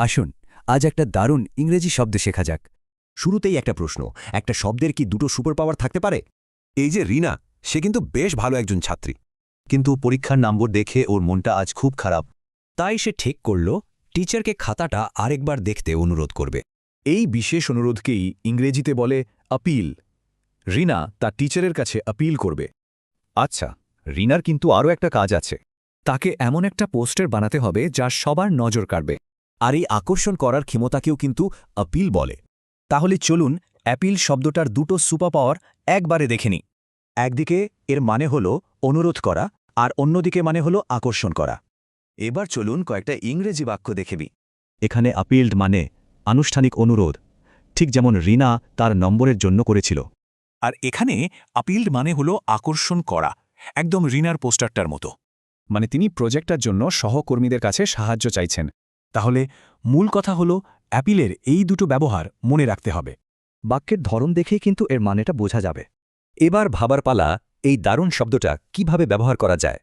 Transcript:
আসুন আজ একটা দারুণ ইংরেজি শব্দ শেখা যাক। শুরুতেই একটা প্রশ্ন, একটা শব্দের কি দুটো সুপার পাওয়ার থাকতে পারে? এই যে রিনা, সে কিন্তু বেশ ভালো একজন ছাত্রী, কিন্তু পরীক্ষার নম্বর দেখে ওর মনটা আজ খুব খারাপ। তাই সে ঠিক করল টিচারকে খাতাটা আরেকবার দেখতে অনুরোধ করবে। এই বিশেষ অনুরোধকেই ইংরেজিতে বলে আপিল। রিনা তার টিচারের কাছে আপিল করবে। আচ্ছা, রিনার কিন্তু আরও একটা কাজ আছে। তাকে এমন একটা পোস্টার বানাতে হবে যা সবার নজর কাড়বে। আর এই আকর্ষণ করার ক্ষমতাকেও কিন্তু আপিল বলে। তাহলে চলুন অ্যাপিল শব্দটার দুটো সুপার পাওয়ার একবারে দেখে নিই। একদিকে এর মানে হল অনুরোধ করা, আর অন্যদিকে মানে হল আকর্ষণ করা। এবার চলুন কয়েকটা ইংরেজি বাক্য দেখেবি। এখানে আপিল্ড মানে আনুষ্ঠানিক অনুরোধ, ঠিক যেমন রিনা তার নম্বরের জন্য করেছিল। আর এখানে আপিল্ড মানে হলো আকর্ষণ করা, একদম রিনার পোস্টারটার মতো। মানে তিনি প্রজেক্টটার জন্য সহকর্মীদের কাছে সাহায্য চাইছেন। তাহলে মূল কথা হল অ্যাপিলের এই দুটো ব্যবহার মনে রাখতে হবে। বাক্যের ধরন দেখেই কিন্তু এর মানেটা বোঝা যাবে। এবার ভাবার পালা, এই দারুণ শব্দটা কিভাবে ব্যবহার করা যায়।